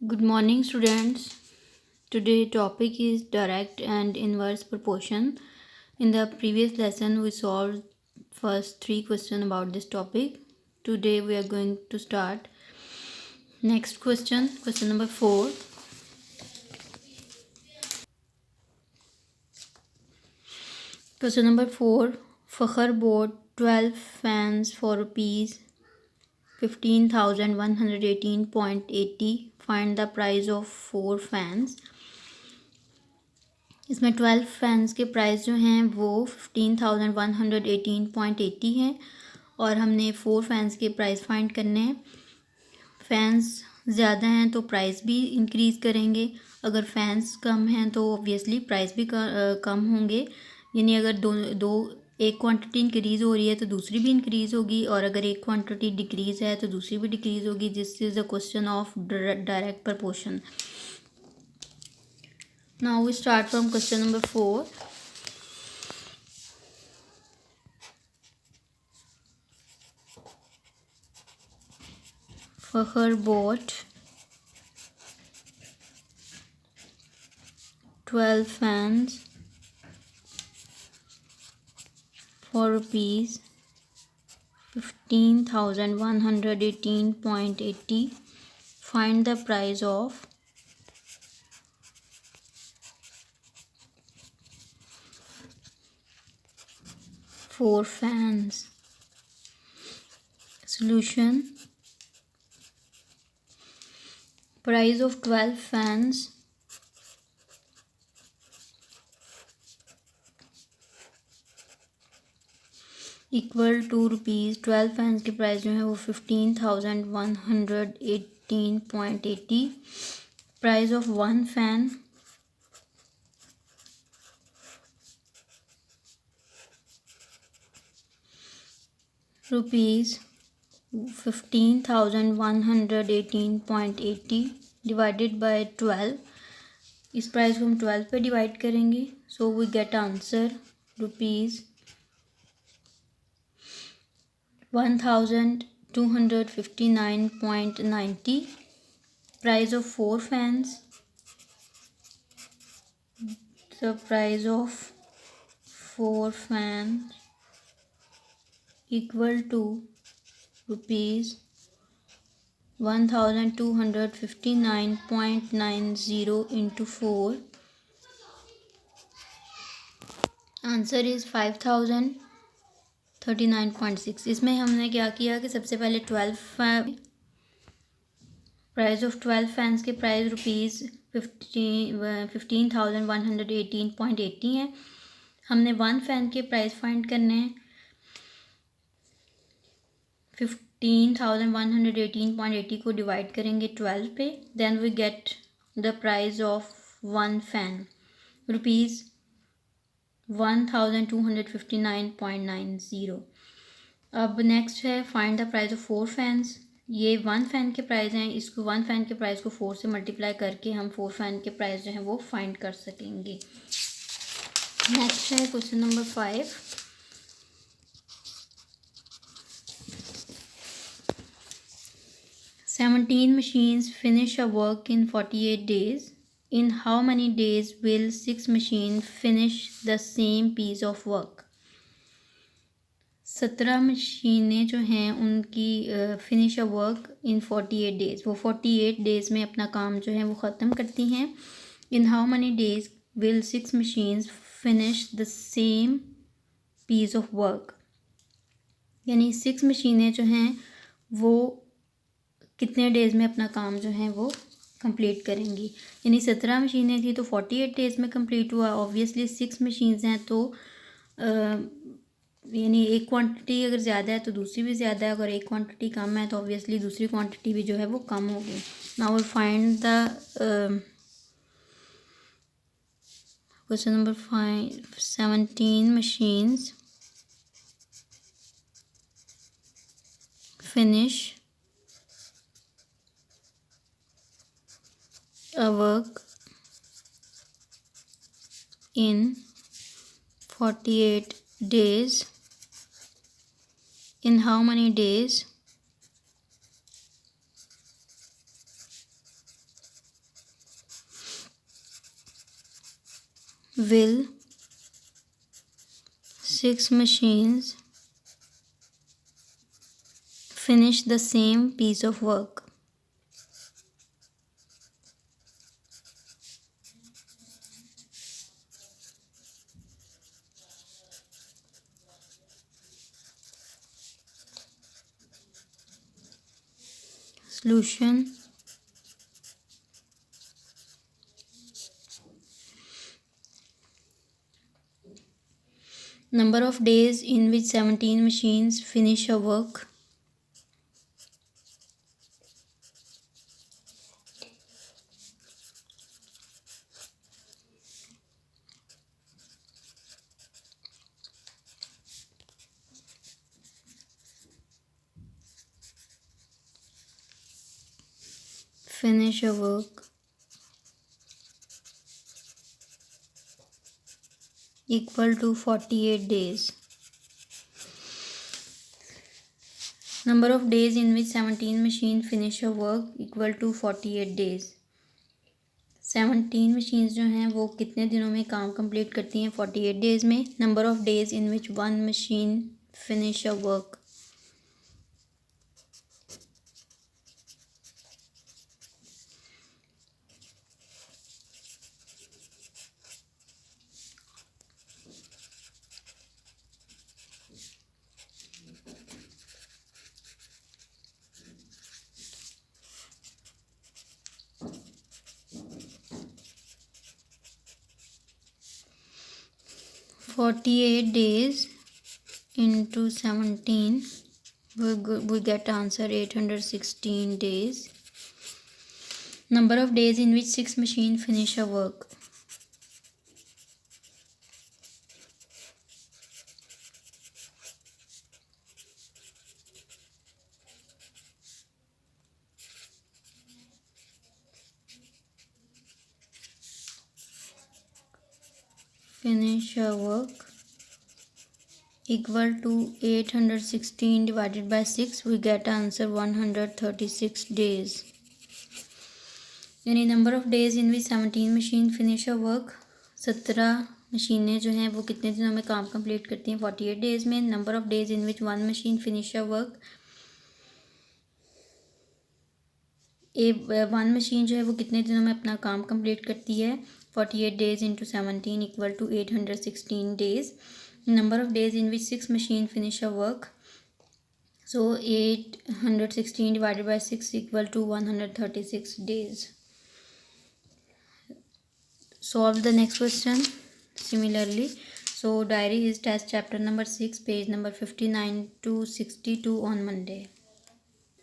Good morning, students. Today topic is direct and inverse proportion. In the previous lesson, we solved first three questions about this topic. Today we are going to start next question. Question number 4. Question number 4. Fakhar bought 12 fans for rupees 15,118.80. Find the price of 4 fans. इसमें 12 fans के price जो हैं वो 15,118.80 हैं और हमने 4 fans के price find करने हैं। फैंस ज़्यादा हैं तो प्राइस भी इंक्रीज़ करेंगे, अगर फैंस कम हैं तो ऑब्वियसली प्राइस भी कम होंगे। यानी अगर एक क्वांटिटी इंक्रीज़ हो रही है तो दूसरी भी इंक्रीज़ होगी, और अगर एक क्वांटिटी डिक्रीज़ है तो दूसरी भी डिक्रीज़ होगी। This is a question of direct proportion. Now we start from question number 4. Fakhar bought 12 fans for rupees 15,118.80. Find the price of 4 fans. Solution. Price of 12 fans equal to rupees 12 fans के price जो है वो 15,118.80. Price of 1 fan rupees 15,118.80 divided by 12. इस price को हम 12 पे divide करेंगे, so we get answer rupees 1,259.90. Price of 4 fans. The price of 4 fans equal to rupees 1,259.90 into 4. Answer is 5,039.6. इसमें हमने क्या किया कि सबसे पहले 12 प्राइस ऑफ 12 फैंस के प्राइस रुपीज़ 15,118.80 हैं। हमने 1 फैन के प्राइस फाइंड करने हैं 15,118.80 को डिवाइड करेंगे 12 पे, then we get the price of 1 fan rupees 1,259.90. अब नेक्स्ट है find the price of 4 fans. ये 1 फैन के प्राइस हैं, इसको 1 फैन के प्राइस को 4 से मल्टीप्लाई करके हम 4 फैन के प्राइस जो हैं वो फाइंड कर सकेंगे. नेक्स्ट है question number 5. "17 machines finish a work in 48 days. In how many days will 6 machines finish the same piece of work?" 17 मशीनें जो हैं उनकी finish a work in 48 days, वो 48 डेज़ में अपना काम जो है वो ख़त्म करती हैं. In how many days will 6 machines finish the same piece of work. यानी 6 मशीनें जो हैं वो कितने डेज़ में अपना काम जो है वो कंप्लीट करेंगी. यानी 17 मशीनें थी तो 48 डेज़ में कंप्लीट हुआ. ऑब्वियसली 6 मशीन्स हैं तो यानी एक क्वांटिटी अगर ज़्यादा है तो दूसरी भी ज़्यादा है, अगर एक क्वांटिटी कम है तो ऑब्वियसली दूसरी क्वांटिटी भी जो है वो कम होगी. Now will find the question number 5. 17 machines finish a work in 48 days. In how many days will 6 machines finish the same piece of work? Solution: number of days in which 17 machines finish a work. Finish a work equal to 48 days. Number of days in which 17 machines finish a work equal to 48 days. 17 machines जो हैं वो कितने दिनों में काम complete करती हैं? 48 days में. Number of days in which 1 machine finish a work. "48 days into 17, we get answer 816 days. Number of days in which 6 machines finish a work. Finish a work equal to 816 divided by 6, we get answer 136 days. यानी number of days in which 17 machine finish a work. 17 मशीनें जो हैं वो कितने दिनों में काम complete करती हैं? 48 डेज में. Number of days in which 1 machine finish a work. 1 machine जो है वो कितने दिनों में अपना काम कंप्लीट करती है? 48 days into 17 equal to 816 days. Number of days in which 6 machines finish a work. So 816 divided by 6 equal to 136 days. Solve the next question similarly. So diary is test chapter number 6, page number 59 to 62 on Monday.